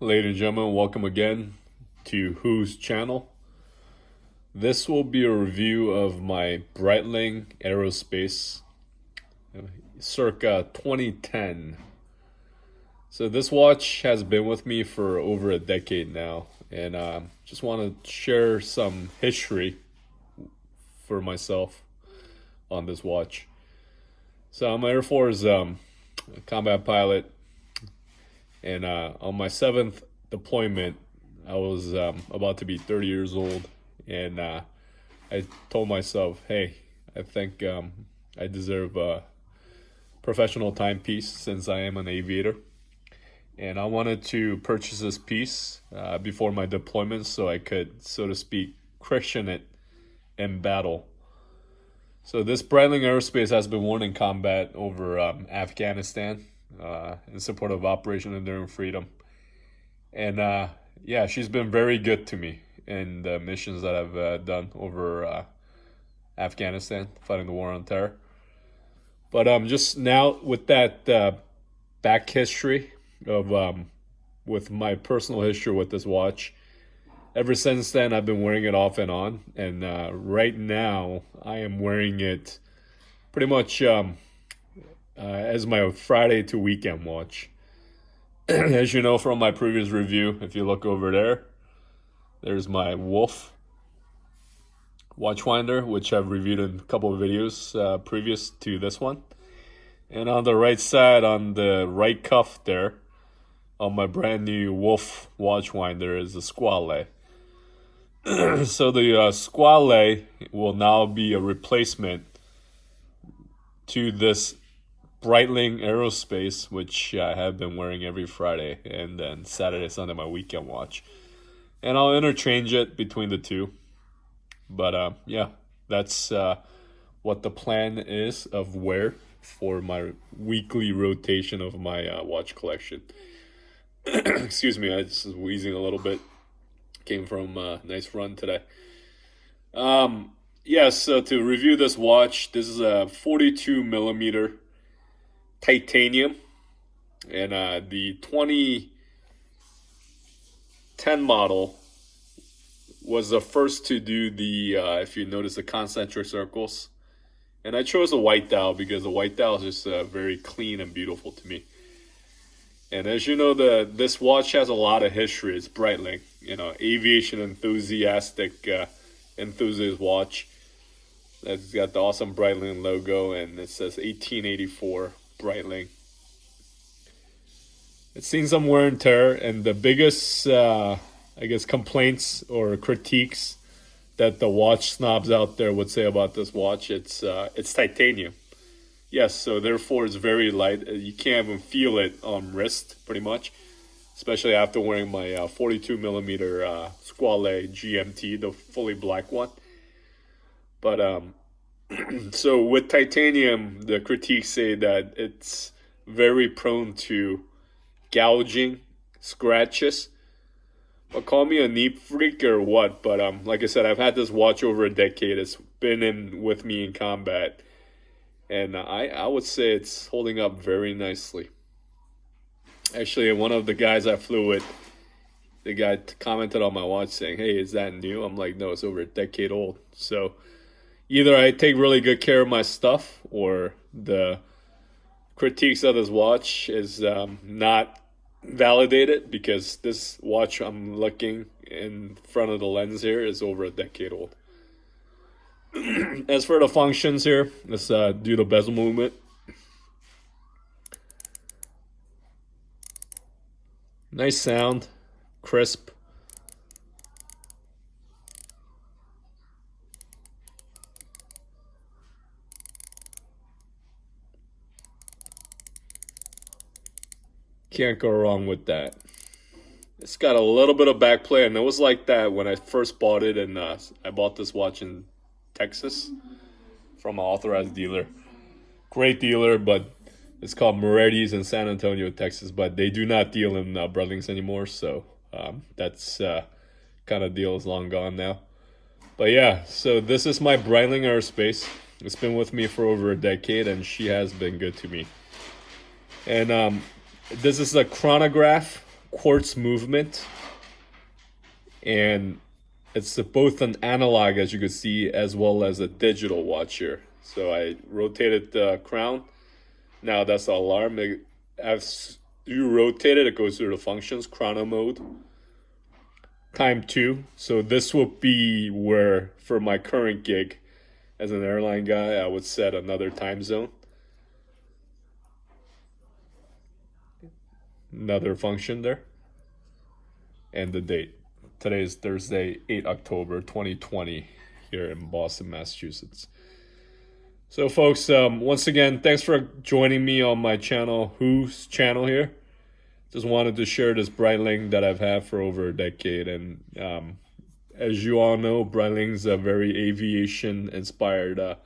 Ladies and gentlemen, welcome again to Who's channel. This will be a review of my Breitling Aerospace circa 2010. So this watch has been with me for over a decade now, and just want to share some history for myself on this watch. So I'm an Air Force combat pilot, and on my 7th deployment, I was about to be 30 years old, and I told myself, hey, I think I deserve a professional timepiece since I am an aviator. And I wanted to purchase this piece before my deployment so I could, so to speak, Christian it in battle. So this Breitling Aerospace has been worn in combat over Afghanistan in support of Operation Enduring Freedom. And yeah, she's been very good to me in the missions that I've done over Afghanistan, fighting the war on terror. But just now with that back history of with my personal history with this watch, ever since then I've been wearing it off and on, and right now I am wearing it pretty much as my Friday to weekend watch. As you know from my previous review, if you look over there, there's my Wolf watch winder, which I've reviewed in a couple of videos previous to this one. And on the right side, on the right cuff there, on my brand new Wolf watch winder is the Squale. So the Squale will now be a replacement to this Breitling Aerospace, which I have been wearing every Friday, and then Saturday, Sunday, my weekend watch. And I'll interchange it between the two. But yeah, that's what the plan is of wear for my weekly rotation of my watch collection. Excuse me, I just was wheezing a little bit. Came from a nice run today. Yeah, so to review this watch, this is a 42 millimeter titanium, and the 2010 model was the first to do the, if you notice, the concentric circles. And I chose the white dial because the white dial is just very clean and beautiful to me. And as you know, this watch has a lot of history. It's Breitling, aviation enthusiast watch. It's got the awesome Breitling logo, and it says 1884 Breitling. It's seen some wear and tear, and the biggest, complaints or critiques that the watch snobs out there would say about this watch, it's titanium. Yes, so therefore it's very light. You can't even feel it on wrist, pretty much, especially after wearing my 42 millimeter Squale GMT, the fully black one. But so with titanium, the critiques say that it's very prone to gouging, scratches. But call me a neat freak or what, but like I said, I've had this watch over a decade. It's been with me in combat. And I would say it's holding up very nicely. Actually, one of the guys I flew with, the guy commented on my watch saying, hey, is that new? I'm like, no, it's over a decade old. So either I take really good care of my stuff, or the critiques of this watch is not validated, because this watch I'm looking in front of the lens here is over a decade old. As for the functions here, let's do the bezel movement. Nice sound, crisp. Can't go wrong with that. It's got a little bit of back play, and it was like that when I first bought it, and I bought this watch in Texas from an authorized dealer. Great dealer, but it's called Moretti's in San Antonio, Texas, but they do not deal in Breitlings anymore, so that's kind of deal is long gone now. But yeah, so this is my Breitling Aerospace. It's been with me for over a decade, and she has been good to me. And this is a chronograph quartz movement, and it's both an analog, as you can see, as well as a digital watch here. So I rotated the crown. Now that's the alarm. As you rotate it, it goes through the functions, chrono mode, time 2. So this will be where, for my current gig as an airline guy, I would set another time zone. Another function there. And the date. Today is Thursday, 8 October 2020 here in Boston, Massachusetts. So folks, once again, thanks for joining me on my channel, Who's channel here. Just wanted to share this Breitling that I've had for over a decade. And as you all know, Breitling's a very aviation-inspired,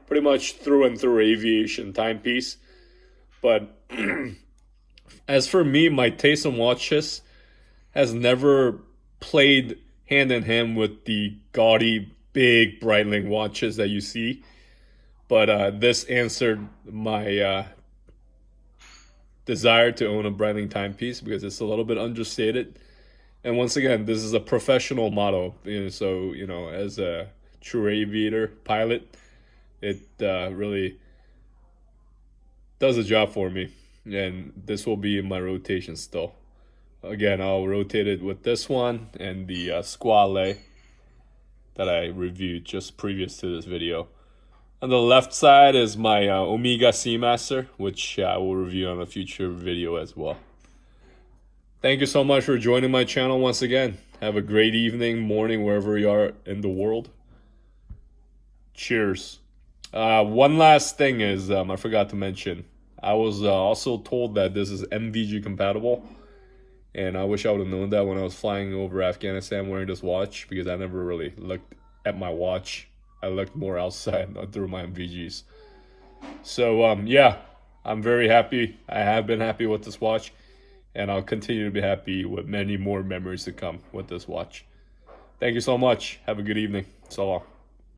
pretty much through and through aviation timepiece. But as for me, my taste in watches has never played hand in hand with the gaudy, big Breitling watches that you see. But this answered my desire to own a Breitling timepiece because it's a little bit understated. And once again, this is a professional model. So, as a true aviator, pilot, it really does a job for me. And this will be in my rotation still. Again, I'll rotate it with this one and the Squale that I reviewed just previous to this video. On the left side is my Omega Seamaster, which I will review on a future video as well. Thank you so much for joining my channel once again. Have a great evening, morning, wherever you are in the world. Cheers. One last thing is, I forgot to mention, I was also told that this is MVG compatible. And I wish I would have known that when I was flying over Afghanistan wearing this watch, because I never really looked at my watch. I looked more outside through my MVGs. So, yeah, I'm very happy. I have been happy with this watch. And I'll continue to be happy with many more memories to come with this watch. Thank you so much. Have a good evening. So long.